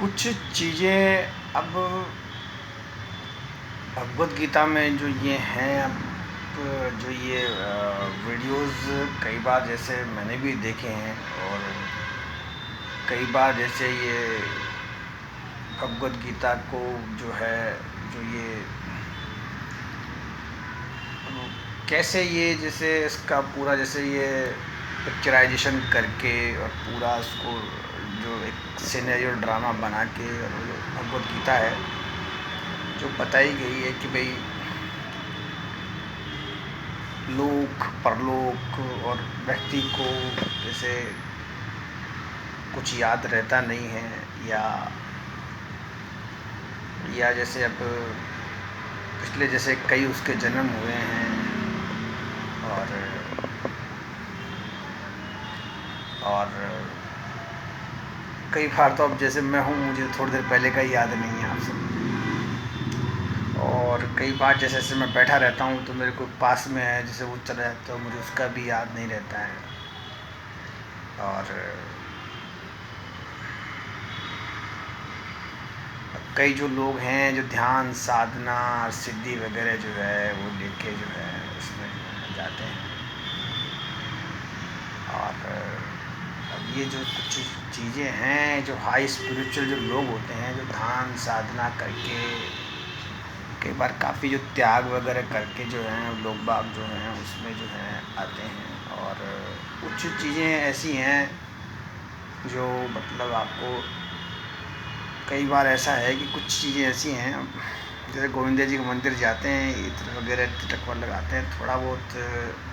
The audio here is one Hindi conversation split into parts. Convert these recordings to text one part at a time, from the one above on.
कुछ चीज़ें अब भगवद गीता में जो ये हैं अब जो ये वीडियोस कई बार जैसे मैंने भी देखे हैं और कई बार जैसे ये भगवद गीता को जो है जो ये कैसे ये जैसे इसका पूरा जैसे ये पिक्चराइजेशन करके और पूरा उसको जो एक सिनेरियो ड्रामा बना के और जो भगवद गीता है जो बताई गई है कि भाई लोक परलोक और व्यक्ति को जैसे कुछ याद रहता नहीं है या जैसे अब पिछले जैसे कई उसके जन्म हुए हैं और और कई बार तो अब जैसे मैं हूँ मुझे थोड़ी देर पहले का ही याद नहीं है आप सब। और कई बार जैसे जैसे मैं बैठा रहता हूँ तो मेरे को पास में है जैसे वो चला जाता है मुझे उसका भी याद नहीं रहता है। और कई जो लोग हैं जो ध्यान साधना सिद्धि वगैरह जो है वो लेके जो है उसमें जाते हैं। और अब ये जो कुछ चीज़ें हैं जो हाई स्पिरिचुअल जो लोग होते हैं जो ध्यान साधना करके कई बार काफ़ी जो त्याग वगैरह करके जो हैं लोग बाग जो हैं उसमें जो हैं आते हैं। और कुछ चीज़ें ऐसी हैं जो मतलब आपको कई बार ऐसा है कि कुछ चीज़ें ऐसी हैं जैसे गोविंदा जी के मंदिर जाते हैं इत्र वगैरह तिलक लगाते हैं थोड़ा बहुत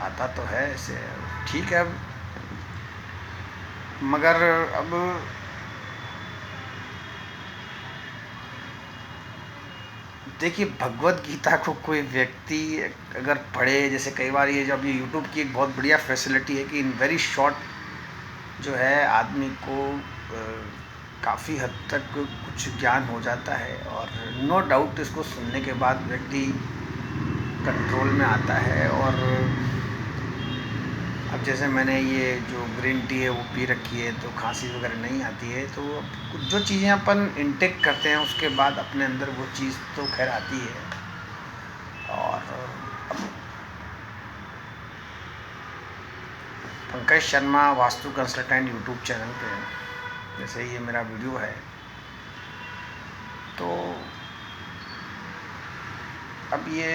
आता तो है ऐसे ठीक है। मगर अब देखिए भगवत गीता को कोई व्यक्ति अगर पढ़े जैसे कई बार ये जब ये यूट्यूब की एक बहुत बढ़िया फैसिलिटी है कि इन वेरी शॉर्ट जो है आदमी को काफ़ी हद तक कुछ ज्ञान हो जाता है। और नो डाउट इसको सुनने के बाद व्यक्ति कंट्रोल में आता है। और अब जैसे मैंने ये जो ग्रीन टी है वो पी रखी है तो खांसी वगैरह नहीं आती है। तो अब जो चीज़ें अपन इंटेक करते हैं उसके बाद अपने अंदर वो चीज़ तो खैर आती है। और Pankaj Sharma vastu consultant YouTube channel पे जैसे ये मेरा वीडियो है तो अब ये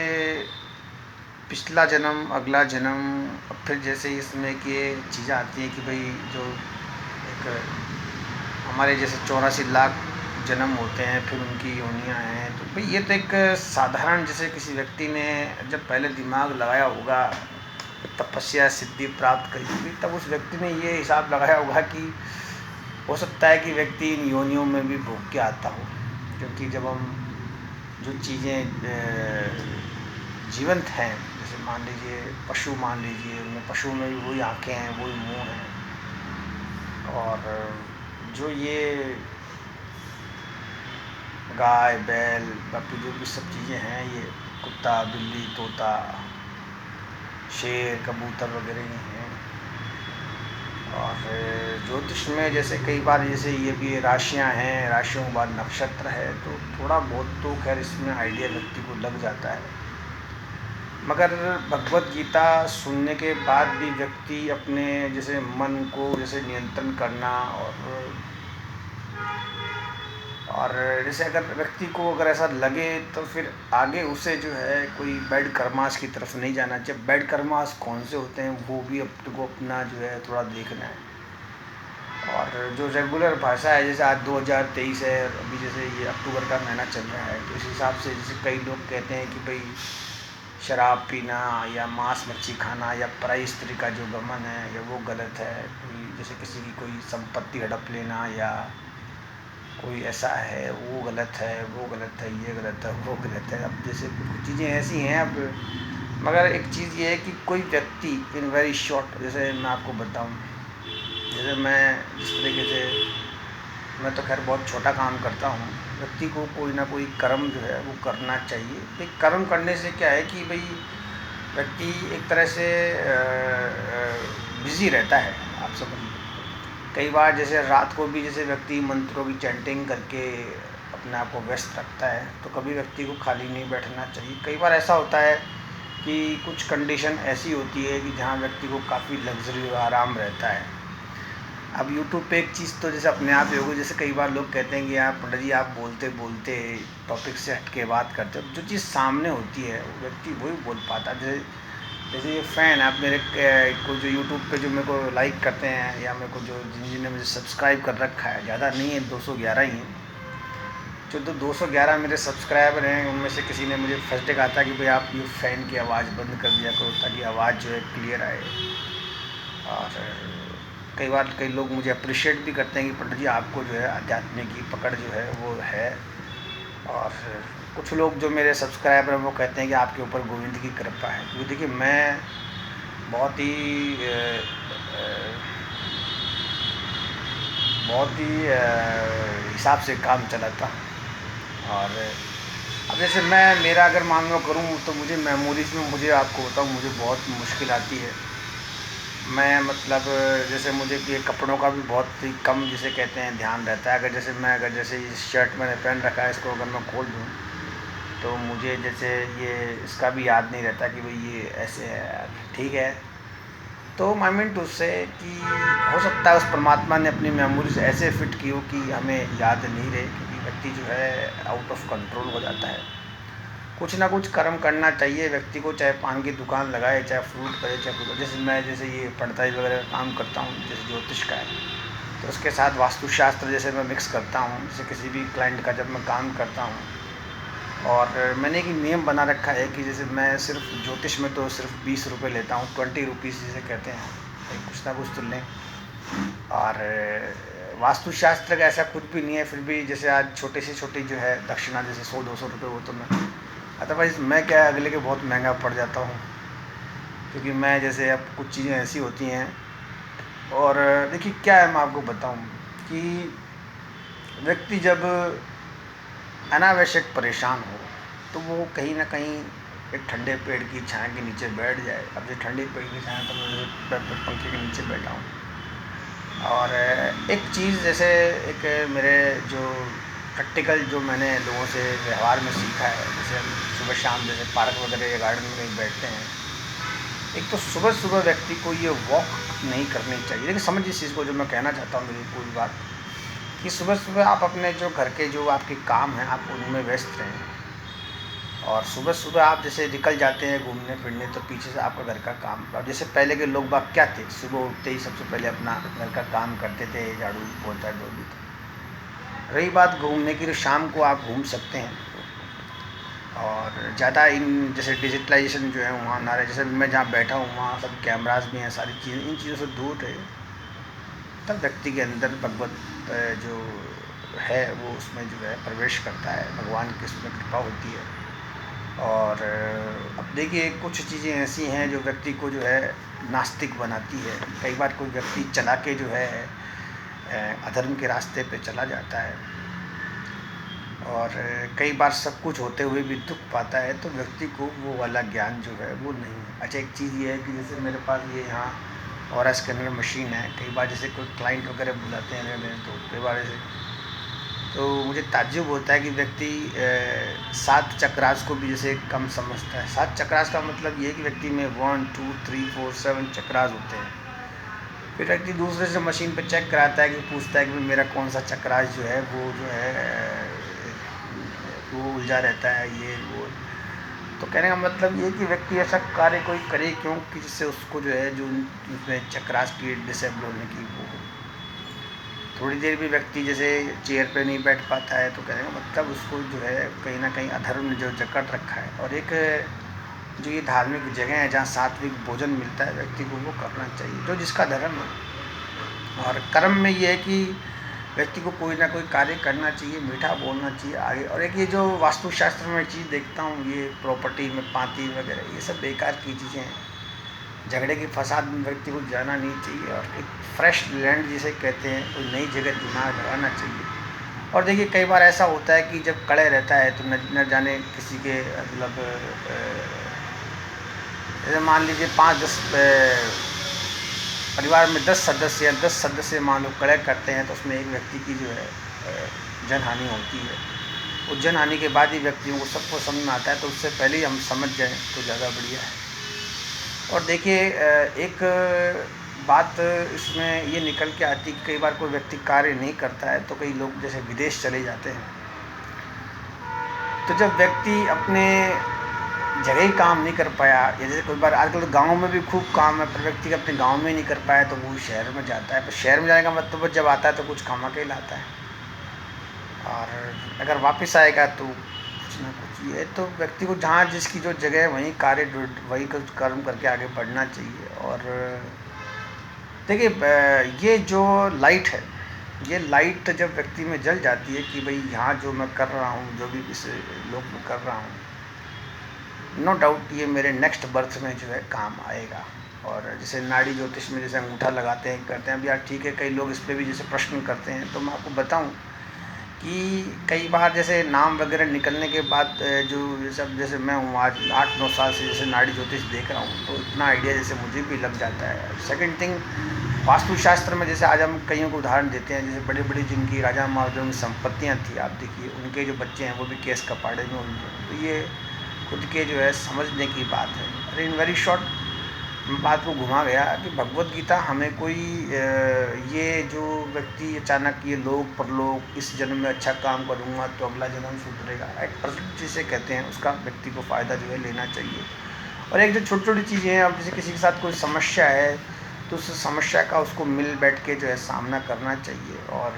पिछला जन्म अगला जन्म अब फिर जैसे इसमें कि ये चीज़ें आती हैं कि भाई जो एक हमारे जैसे 84 लाख जन्म होते हैं फिर उनकी योनियाँ हैं। तो भाई ये तो एक साधारण जैसे किसी व्यक्ति ने जब पहले दिमाग लगाया होगा तपस्या सिद्धि प्राप्त करी होगी तब उस व्यक्ति ने ये हिसाब लगाया होगा कि हो सकता है कि व्यक्ति इन योनियों में भी भोग के आता हो। क्योंकि जब हम जो चीज़ें जीवंत हैं जैसे मान लीजिए पशु मान लीजिए उनमें पशु में भी वही आँखें हैं वही मुँह हैं। और जो ये गाय बैल बाकी जो भी सब चीज़ें हैं ये कुत्ता बिल्ली तोता शेर कबूतर वगैरह ही हैं। और ज्योतिष में जैसे कई बार जैसे ये भी राशियां हैं राशियों के बाद नक्षत्र है तो थोड़ा बहुत तो खैर इसमें आइडिया व्यक्ति को लग जाता है। मगर भगवत गीता सुनने के बाद भी व्यक्ति अपने जैसे मन को जैसे नियंत्रण करना और जैसे अगर व्यक्ति को अगर ऐसा लगे तो फिर आगे उसे जो है कोई बैड कर्मास की तरफ नहीं जाना चाहिए। बैड कर्मास कौन से होते हैं वो भी को अपना जो है थोड़ा देखना है। और जो रेगुलर भाषा है जैसे आज 2023 है अभी जैसे ये अक्टूबर का महीना चल रहा है तो इस हिसाब से जैसे कई लोग कहते हैं कि भाई शराब पीना या मांस मच्छी खाना या पराई स्त्री का जो गमन है या वो गलत है। कोई जैसे किसी की कोई संपत्ति हड़प लेना या कोई ऐसा है वो गलत है वो गलत है ये गलत है वो गलत है। अब जैसे कुछ चीज़ें ऐसी हैं अब मगर एक चीज़ ये है कि कोई व्यक्ति इन वेरी शॉर्ट जैसे मैं आपको बताऊं जैसे मैं जिस तरीके से मैं तो खैर बहुत छोटा काम करता हूँ व्यक्ति को कोई ना कोई कर्म जो है वो करना चाहिए। भाई कर्म करने से क्या है कि भाई व्यक्ति एक तरह से बिज़ी रहता है आप समझ लीजिए। कई बार जैसे रात को भी जैसे व्यक्ति मंत्रों की चैंटिंग करके अपने आप को व्यस्त रखता है, तो कभी व्यक्ति को खाली नहीं बैठना चाहिए। कई बार ऐसा होता है कि कुछ कंडीशन ऐसी होती है कि जहाँ व्यक्ति को काफ़ी लग्ज़री और आराम रहता है। अब यूट्यूब पे एक चीज़ तो जैसे अपने आप ही होगी, जैसे कई बार लोग कहते हैं कि यार पंडित जी आप बोलते बोलते टॉपिक से हट के बात करते हो, जो चीज़ सामने होती है वो व्यक्ति वही बोल पाता है। जैसे जैसे ये फ़ैन आप मेरे को जो यूट्यूब पे जो मेरे को लाइक करते हैं या मेरे को जो जिन्होंने मुझे सब्सक्राइब कर रखा है, ज़्यादा नहीं है, 211 ही हैं। जो 211 मेरे सब्सक्राइबर हैं उनमें से किसी ने मुझे फर्स्ट डे कहा था कि भाई आप ये फ़ैन की आवाज़ बंद कर दिया करो ताकि आवाज़ जो है क्लियर आए। और कई बार कई लोग मुझे अप्रिशिएट भी करते हैं कि पंडित जी आपको जो है अध्यात्म की पकड़ जो है वो है। और कुछ लोग जो मेरे सब्सक्राइबर हैं वो कहते हैं कि आपके ऊपर गोविंद की कृपा है, क्योंकि देखिए मैं बहुत ही हिसाब से काम चलाता हूँ। और अब जैसे मैं मेरा अगर मान लो करूँ तो मुझे मेमोरीज़ में मुझे आपको बताऊँ मुझे बहुत मुश्किल आती है। मैं मतलब जैसे मुझे ये कपड़ों का भी बहुत ही कम जिसे कहते हैं ध्यान रहता है। अगर जैसे ये शर्ट मैंने पहन रखा है, इसको अगर मैं खोल दूँ तो मुझे जैसे ये इसका भी याद नहीं रहता कि भाई ये ऐसे है, ठीक है। तो आई मीन टू से कि हो सकता है उस परमात्मा ने अपनी मेमोरीज ऐसे फिट की हो कि हमें याद नहीं रहे, क्योंकि व्यक्ति जो है आउट ऑफ कंट्रोल हो जाता है। कुछ ना कुछ कर्म करना चाहिए व्यक्ति को, चाहे पान की दुकान लगाए, चाहे फ्रूट करे, चाहे कुछ। जैसे ये पढ़ताई वगैरह का काम करता हूँ, जैसे ज्योतिष का है, तो उसके साथ वास्तुशास्त्र जैसे मैं मिक्स करता हूँ। जैसे किसी भी क्लाइंट का जब मैं काम करता हूँ, और मैंने एक नियम बना रखा है कि जैसे मैं सिर्फ ज्योतिष में तो सिर्फ 20 रुपये लेता हूँ, 20 रुपीज़ जिसे कहते हैं, कुछ ना कुछ तो लें। और वास्तुशास्त्र का ऐसा कुछ भी नहीं है, फिर भी जैसे आज छोटी से छोटी जो है दक्षिणा जैसे 100-200 रुपये, वो तो मैं, अदरवाइज़ मैं क्या अगले के बहुत महंगा पड़ जाता हूँ, क्योंकि मैं जैसे अब कुछ चीज़ें ऐसी होती हैं। और देखिए क्या है, मैं आपको बताऊँ कि व्यक्ति जब अनावश्यक परेशान हो तो वो कहीं ना कहीं एक ठंडे पेड़ की छाया के नीचे बैठ जाए। अब जो ठंडे पेड़ की छाया, तो मैं पंखे के नीचे बैठा हूँ। और एक चीज़ जैसे एक मेरे जो प्रैक्टिकल जो मैंने लोगों से व्यवहार में सीखा है, जैसे हम सुबह शाम जैसे पार्क वगैरह या गार्डन में कहीं बैठते हैं, एक तो सुबह सुबह व्यक्ति को ये वॉक नहीं करनी चाहिए। लेकिन समझिए इस चीज़ को जो मैं कहना चाहता हूँ, मेरी पूरी बात, कि सुबह सुबह आप अपने जो घर के जो आपके काम हैं आप उनमें व्यस्त रहें। और सुबह सुबह आप जैसे निकल जाते हैं घूमने फिरने, तो पीछे से आपका घर का काम, अब जैसे पहले के लोग बाग क्या थे, सुबह उठते ही सबसे पहले अपना घर का काम करते थे, झाड़ू पोछा जो भी था। रही बात घूमने की, तो शाम को आप घूम सकते हैं। और ज़्यादा इन जैसे डिजिटलाइजेशन जो है वहाँ ना रहे। जैसे मैं जहाँ बैठा हूँ वहाँ सब कैमरास भी हैं, सारी चीज़ें, इन चीज़ों से दूर रहे, तब व्यक्ति के अंदर भगवत जो है वो उसमें जो है प्रवेश करता है, भगवान की उसमें कृपा होती है। और अब देखिए कुछ चीज़ें ऐसी हैं जो व्यक्ति को जो है नास्तिक बनाती है। कई बार कोई व्यक्ति चला के जो है अधर्म के रास्ते पे चला जाता है, और कई बार सब कुछ होते हुए भी दुख पाता है, तो व्यक्ति को वो वाला ज्ञान जो है वो नहीं है। अच्छा एक चीज़ ये है कि जैसे मेरे पास ये यहाँ और स्कैनर मशीन है, कई बार जैसे कोई क्लाइंट वगैरह बुलाते हैं तो कई बार ऐसे, तो मुझे ताज्जुब होता है कि व्यक्ति 7 चक्रास को भी जैसे कम समझता है। 7 चक्रास का मतलब ये है कि व्यक्ति में 1 2 3 4 7 चक्रास होते हैं। फिर व्यक्ति दूसरे से मशीन पे चेक कराता है, कि पूछता है कि मेरा कौन सा चक्रास जो है वो जो है वो उलझा रहता है, ये वो। तो कहने का मतलब ये कि व्यक्ति ऐसा कार्य कोई करे क्यों कि जिससे उसको जो है जो उसमें चक्रास की डिसेबल होने की वो हो। थोड़ी देर भी व्यक्ति जैसे चेयर पे नहीं बैठ पाता है, तो कहने का मतलब उसको जो है कहीं ना कहीं अधर्म ने जो जकड़ रखा है। और एक जो ये धार्मिक जगह है जहाँ सात्विक भोजन मिलता है व्यक्ति को, वो करना चाहिए जो जिसका धर्म है। और कर्म में ये है कि व्यक्ति को कोई ना कोई कार्य करना चाहिए, मीठा बोलना चाहिए आगे। और एक ये जो वास्तुशास्त्र में चीज़ देखता हूँ, ये प्रॉपर्टी में पाती वगैरह, ये सब बेकार की चीज़ें हैं। झगड़े की फसाद में व्यक्ति को जाना नहीं चाहिए, और एक फ्रेश लैंड जिसे कहते हैं, कोई नई जगह दिमाग लगाना चाहिए। और देखिए कई बार ऐसा होता है कि जब कड़े रहता है तो न जाने किसी के मतलब जैसे मान लीजिए 5-10 परिवार में 10 सदस्य मान लो कलह करते हैं, तो उसमें एक व्यक्ति की जो है जनहानि होती है। उस जनहानि के बाद ही व्यक्तियों को सबको समझ में आता है, तो उससे पहले ही हम समझ जाएं तो ज़्यादा बढ़िया है। और देखिए एक बात इसमें ये निकल के आती है कि कई बार कोई व्यक्ति कार्य नहीं करता है, तो कई लोग जैसे विदेश चले जाते हैं। तो जब व्यक्ति अपने जगह ही काम नहीं कर पाया, या जैसे कोई बार आजकल तो गाँव में भी खूब काम है, पर व्यक्ति अपने गाँव में नहीं कर पाया तो वो शहर में जाता है। पर शहर में जाने का मतलब जब आता है तो कुछ कमा के लाता है, और अगर वापस आएगा तो कुछ ना कुछ। ये तो व्यक्ति को जहाँ जिसकी जो जगह है वहीं वही कुछ कर्म करके आगे बढ़ना चाहिए। और देखिए ये जो लाइट है, ये लाइट जब व्यक्ति में जल जाती है कि भाई यहाँ जो मैं कर रहा हूँ, जो भी इस लोक में कर रहा हूँ, नो डाउट ये मेरे नेक्स्ट बर्थ में जो है काम आएगा। और जैसे नाड़ी ज्योतिष में जैसे अंगूठा लगाते हैं करते हैं, अब यार ठीक है, कई लोग इस पर भी जैसे प्रश्न करते हैं, तो मैं आपको बताऊं कि कई बार जैसे नाम वगैरह निकलने के बाद जो सब, जैसे मैं हूँ आज 8-9 साल से जैसे नाड़ी ज्योतिष देख रहा हूँ, तो इतना आइडिया जैसे मुझे भी लग जाता है। सेकंड थिंग, वास्तुशास्त्र में जैसे आज हम कईयों को उदाहरण देते हैं, जैसे बड़ी बड़ी जिनकी राजा महाराजाओं की संपत्तियाँ थी, आप देखिए उनके जो बच्चे हैं वो भी केस कपाड़े में उनके, तो ये खुद के जो है समझने की बात है। अरे इन वेरी शॉर्ट बात को घुमा गया कि भगवत गीता हमें कोई ये जो व्यक्ति अचानक ये लोक परलोक इस जन्म में अच्छा काम करूँगा तो अगला जन्म सुधरेगा, एक प्रसन्न जिसे कहते हैं, उसका व्यक्ति को फ़ायदा जो है लेना चाहिए। और एक जो छोटी छोटी चीज़ें हैं, अब जैसे किसी के साथ कोई समस्या है तो उस समस्या का उसको मिल बैठ के जो है सामना करना चाहिए। और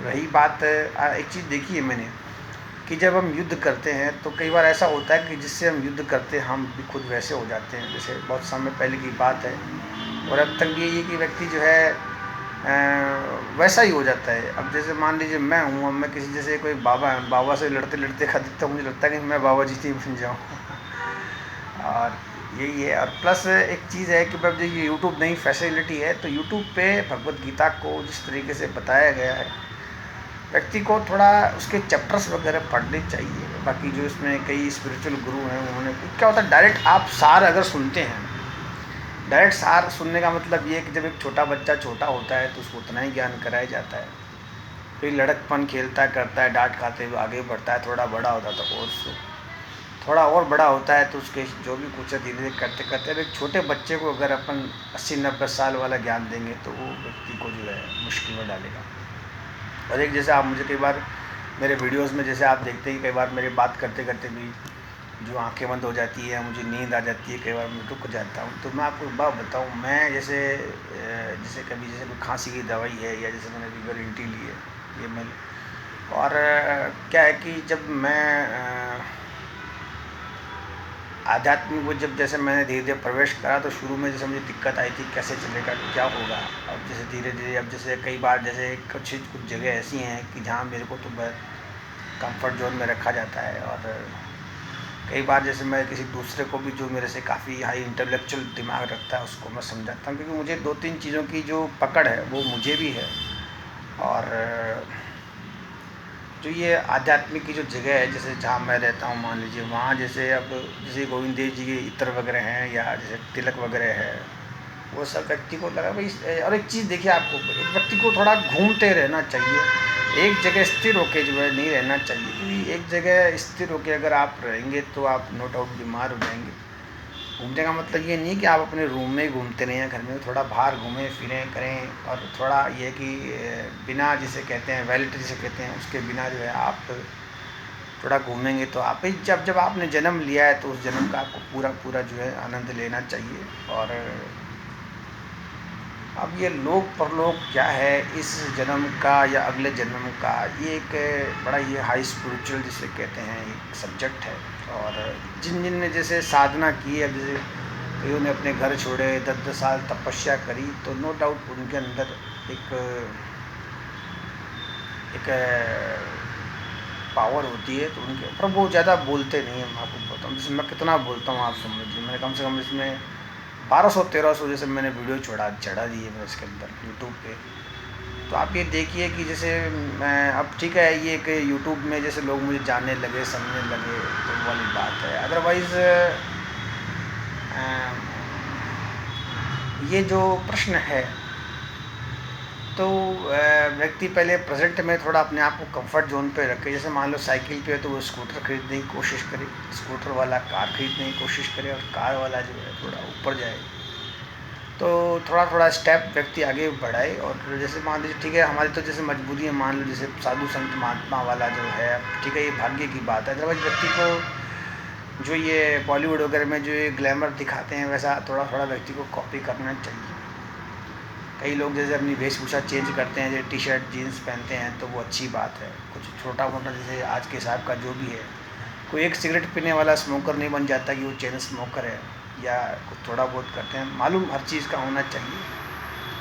रही बात एक चीज़ देखी है मैंने कि जब हम युद्ध करते हैं तो कई बार ऐसा होता है कि जिससे हम युद्ध करते हैं हम भी खुद वैसे हो जाते हैं, जैसे बहुत समय पहले की बात है। और अब तक भी ये कि व्यक्ति जो है वैसा ही हो जाता है। अब जैसे मान लीजिए मैं हूँ, अब मैं किसी जैसे कोई बाबा से लड़ते लड़ते खरीदता हूँ, मुझे लगता है कि मैं बाबा जी ही बन जाऊँ और यही है। और प्लस एक चीज़ है कि अब ये यूट्यूब नई फैसिलिटी है, तो यूट्यूब पे भगवत गीता को जिस तरीके से बताया गया है, व्यक्ति को थोड़ा उसके चैप्टर्स वगैरह पढ़ने चाहिए। बाकी जो इसमें कई स्पिरिचुअल गुरु हैं, उन्होंने क्या होता है, डायरेक्ट आप सार अगर सुनते हैं, डायरेक्ट सार सुनने का मतलब ये है कि जब एक छोटा बच्चा छोटा होता है तो उसको उतना ही ज्ञान कराया जाता है, फिर लड़कपन खेलता करता है, डांट खाते हुए आगे बढ़ता है, थोड़ा बड़ा होता है तो और थोड़ा और बड़ा होता है तो उसके जो भी कुछ धीरे धीरे करते करते, अब एक छोटे बच्चे को अगर अपन 80-90 साल वाला ज्ञान देंगे तो वो व्यक्ति को जो है मुश्किल में डालेगा। और एक जैसे आप मुझे कई बार मेरे वीडियोस में जैसे आप देखते हैं, कई बार मेरी बात करते करते भी जो आंखें बंद हो जाती है, मुझे नींद आ जाती है, कई बार मैं रुक जाता हूँ। तो मैं आपको एक बात बताऊँ, मैं जैसे जैसे कभी जैसे कोई खांसी की दवाई है, या जैसे मैंने रिवरिंटी ली है, ये मैं, और क्या है कि जब मैं आध्यात्मिक वो जब जैसे मैंने धीरे धीरे प्रवेश करा, तो शुरू में जैसे मुझे दिक्कत आई थी कैसे चलेगा क्या होगा। अब जैसे धीरे धीरे, अब जैसे कई बार जैसे कुछ जगह ऐसी हैं कि जहाँ मेरे को तो कंफर्ट जोन में रखा जाता है। और कई बार जैसे मैं किसी दूसरे को भी जो मेरे से काफ़ी हाई इंटेलेक्चुअल दिमाग रखता है उसको मैं समझाता हूँ, क्योंकि मुझे 2-3 चीज़ों की जो पकड़ है वो मुझे भी है। और जो ये आध्यात्मिक की जो जगह है, जैसे जहाँ मैं रहता हूँ, मान लीजिए वहाँ जैसे अब जैसे गोविंद देव जी के इत्र वगैरह हैं, या जैसे तिलक वगैरह है, वो सब व्यक्ति को लगा भाई। और एक चीज़ देखिए, आपको एक व्यक्ति को थोड़ा घूमते रहना चाहिए, एक जगह स्थिर होके जो है नहीं रहना चाहिए, क्योंकि एक जगह स्थिर होके अगर आप रहेंगे तो आप नो डाउट बीमार हो जाएंगे। घूमने का मतलब ये नहीं कि आप अपने रूम में ही घूमते रहें, घर में थोड़ा बाहर घूमें फिरें करें। और थोड़ा ये कि बिना जिसे कहते हैं वैलिड जिसे कहते हैं उसके बिना जो है आप थोड़ा घूमेंगे तो आप ही जब जब आपने जन्म लिया है तो उस जन्म का आपको पूरा पूरा जो है आनंद लेना चाहिए। और अब ये लोक परलोक क्या है, इस जन्म का या अगले जन्म का, ये एक बड़ा ये हाई स्पिरिचुअल जिसे कहते हैं एक सब्जेक्ट है। और जिन जिन ने जैसे साधना की है, जैसे कईयों ने अपने घर छोड़े, 10-10 साल तपस्या करी, तो नो डाउट उनके अंदर एक एक पावर होती है, तो उनके ऊपर वो ज़्यादा बोलते नहीं हैं। मैं आपको बताऊँ, जैसे मैं कितना बोलता हूँ आप समझ लीजिए, मैंने कम से कम इसमें 1200-1300 जैसे मैंने वीडियो चढ़ा दी है मैं इसके अंदर यूट्यूब पे। तो आप ये देखिए कि जैसे मैं अब ठीक है, ये कि यूट्यूब में जैसे लोग मुझे जानने लगे समझने लगे तो वो वाली बात है। अदरवाइज़ ये जो प्रश्न है तो व्यक्ति पहले प्रेजेंट में थोड़ा अपने आप को कंफर्ट जोन पे रखे। जैसे मान लो साइकिल पे है तो वो स्कूटर खरीदने की कोशिश करे, स्कूटर वाला कार खरीदने की कोशिश करे, और कार वाला जो है थोड़ा ऊपर जाए। तो थोड़ा थोड़ा स्टेप व्यक्ति आगे बढ़ाए। और जैसे मान लीजिए ठीक है, हमारी तो जैसे मजबूरी है, मान लो जैसे साधु संत महात्मा वाला जो है, ठीक है, ये भाग्य की बात है। अदरवाइज व्यक्ति को जो ये बॉलीवुड वगैरह में जो ये ग्लैमर दिखाते हैं, वैसा थोड़ा थोड़ा व्यक्ति को कॉपी करना चाहिए। कई लोग जैसे अपनी वेशभूषा चेंज करते हैं, जैसे टी शर्ट जीन्स पहनते हैं, तो वो अच्छी बात है। कुछ छोटा मोटा जैसे आज के हिसाब का जो भी है, कोई एक सिगरेट पीने वाला स्मोकर नहीं बन जाता कि वो चेन स्मोकर है, या कुछ थोड़ा बहुत करते हैं। मालूम हर चीज़ का होना चाहिए,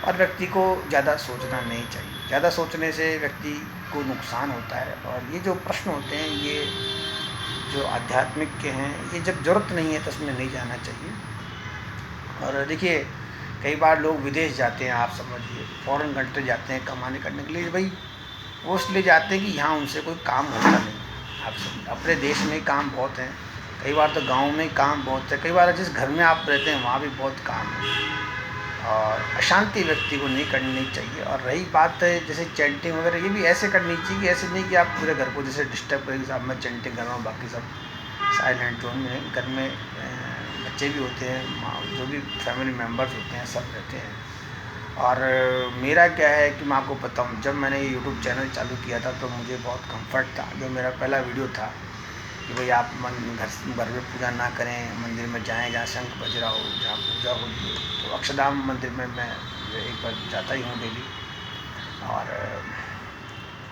और व्यक्ति को ज़्यादा सोचना नहीं चाहिए। ज़्यादा सोचने से व्यक्ति को नुकसान होता है। और ये जो प्रश्न होते हैं, ये जो आध्यात्मिक के हैं, ये जब ज़रूरत नहीं है तो उसमें नहीं जाना चाहिए। और देखिए, कई बार लोग विदेश जाते हैं, आप समझिए फॉरेन कंट्री जाते हैं कमाने करने के लिए। भाई वो इसलिए जाते हैं कि यहाँ उनसे कोई काम होता नहीं। आप समझ, अपने देश में ही काम बहुत हैं, कई बार तो गांव में ही काम बहुत है, कई बार जिस घर में आप रहते हैं वहाँ भी बहुत काम है। और अशांति व्यक्ति को नहीं करनी चाहिए। और रही बात है जैसे चैंटिंग वगैरह, ये भी ऐसे करनी चाहिए कि ऐसे नहीं कि आप पूरे घर को जैसे डिस्टर्ब करेंगे, साहब मैं चैंटिंग कर रहा हूँ, बाकी सब साइलेंट जोन में। घर में बच्चे भी होते हैं, जो भी फैमिली मेम्बर्स होते हैं, सब रहते हैं। और मेरा क्या है कि मैं आपको बताऊं, जब मैंने ये यूट्यूब चैनल चालू किया था तो मुझे बहुत कंफर्ट था। जो मेरा पहला वीडियो था कि भाई आप घर में पूजा ना करें, मंदिर में जाएं जहाँ शंख बज रहा हो, जहाँ पूजा हो रही है। तो अक्षरधाम मंदिर में मैं एक बार जाता ही हूँ डेली। और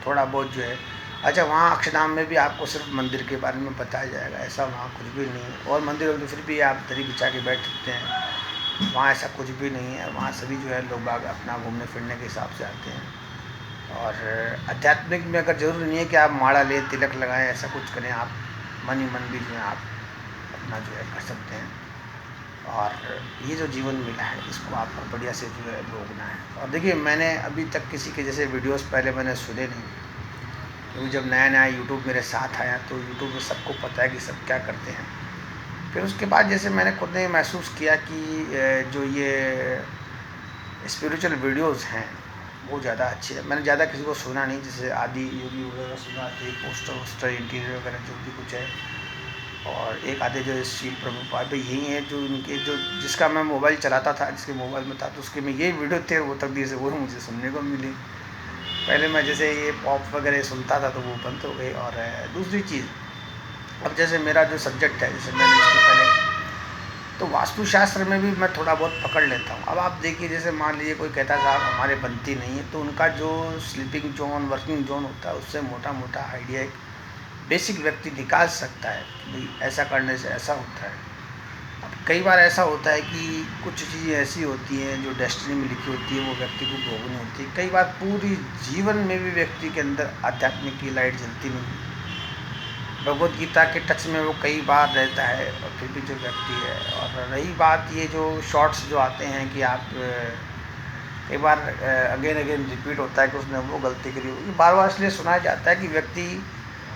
थोड़ा बहुत जो है, अच्छा, वहाँ अक्षरधाम में भी आपको सिर्फ मंदिर के बारे में बताया जाएगा, ऐसा वहाँ कुछ भी नहीं है। और मंदिर में फिर भी आप दरी बिछा के बैठ सकते हैं, वहाँ ऐसा कुछ भी नहीं है। वहाँ सभी जो है लोग बाग अपना घूमने फिरने के हिसाब से आते हैं। और आध्यात्मिक में अगर ज़रूरी नहीं है कि आप माला लें, तिलक लगाएं, ऐसा कुछ करें, आप मन ही मन भी जो है आप अपना जो है कर सकते हैं। और ये जो जीवन मिला है, इसको आपको बढ़िया से जो है भोगना है। और देखिए, मैंने अभी तक किसी के जैसे वीडियोस पहले मैंने सुने नहीं, क्योंकि जब नया नया यूट्यूब मेरे साथ आया तो यूट्यूब में सबको पता है कि सब क्या करते हैं। फिर उसके बाद जैसे मैंने खुद ने महसूस किया कि जो ये स्पिरिचुअल वीडियोस हैं वो ज़्यादा अच्छे हैं। मैंने ज़्यादा किसी को सुना नहीं, जैसे आदि योगी वगैरह सुना थे, पोस्टर वोस्टर इंटीरियर वगैरह जो भी कुछ है। और एक आधे जो शील प्रभुपाद भाई यही है जो इनके जो जिसका मैं मोबाइल चलाता था, जिसके मोबाइल में था, तो उसके में ये वीडियो थे, वो तकदीर से वो मुझे सुनने को मिली। पहले मैं जैसे ये पॉप वगैरह सुनता था तो वो बंद हो गई। और दूसरी चीज़, अब जैसे मेरा जो सब्जेक्ट है, जैसे मैंने इसके पहले तो वास्तुशास्त्र में भी मैं थोड़ा बहुत पकड़ लेता हूँ। अब आप देखिए, जैसे मान लीजिए कोई कहता है साहब हमारे बनती नहीं है, तो उनका जो स्लीपिंग जोन, वर्किंग जोन होता है, उससे मोटा मोटा आइडिया एक बेसिक व्यक्ति निकाल सकता है कि भाई ऐसा करने से ऐसा होता है। अब कई बार ऐसा होता है कि कुछ चीज़ें ऐसी होती हैं जो डेस्टिनी में लिखी होती है, वो व्यक्ति को भोगनी होती है। कई बार पूरी जीवन में भी व्यक्ति के अंदर आध्यात्मिक की लाइट जलती नहीं, भगवत गीता के टच में वो कई बार रहता है, और फिर भी जो व्यक्ति है। और रही बात ये जो शॉर्ट्स जो आते हैं कि आप कई बार अगेन अगेन रिपीट होता है कि उसने वो गलती करी होगी, बार बार इसलिए सुनाया जाता है कि व्यक्ति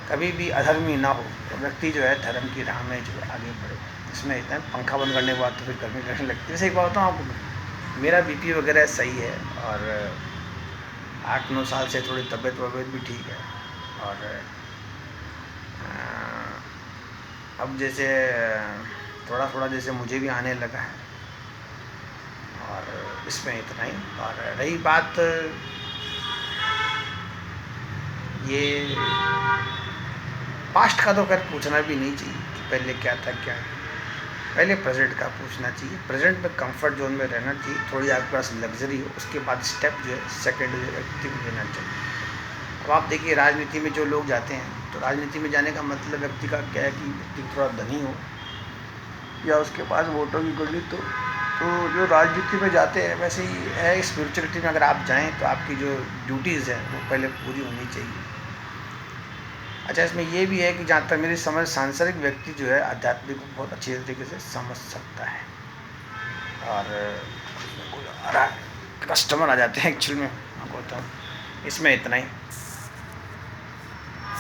कभी भी अधर्मी ना हो, तो व्यक्ति जो है धर्म की राह में जो आगे बढ़े। इसमें इतना पंखा बंद करने के बाद तो फिर गर्मी लगने लगती है। वैसे एक बात बताऊँ आपको, मेरा बीपी वगैरह सही है, और 8-9 साल से थोड़ी तबीयत वबीयत भी ठीक है। और अब जैसे थोड़ा थोड़ा जैसे मुझे भी आने लगा है, और इसमें इतना ही। और रही बात ये पास्ट का, तो खैर पूछना भी नहीं चाहिए कि पहले क्या था क्या है। पहले प्रेजेंट का पूछना चाहिए, प्रेजेंट में कंफर्ट जोन में रहना चाहिए, थोड़ी आपके पास लग्जरी हो, उसके बाद स्टेप जो है सेकेंड जो व्यक्ति को लेना चाहिए। अब आप देखिए, राजनीति में जो लोग जाते हैं, तो राजनीति में जाने का मतलब व्यक्ति का क्या है कि व्यक्ति थोड़ा धनी हो, या उसके पास वोटों की गणित तो जो राजनीति में जाते हैं, वैसे ही है स्पिरिचुअलिटी में अगर आप जाएं तो आपकी जो ड्यूटीज़ हैं वो पहले पूरी होनी चाहिए। अच्छा, इसमें ये भी है कि जहाँ तक मेरी समझ, सांसारिक व्यक्ति जो है आध्यात्मिक को बहुत अच्छी तरीके से समझ सकता है। और कस्टमर आ जाते हैं एक्चुअल में, आपको बताऊँ। इसमें इतना ही।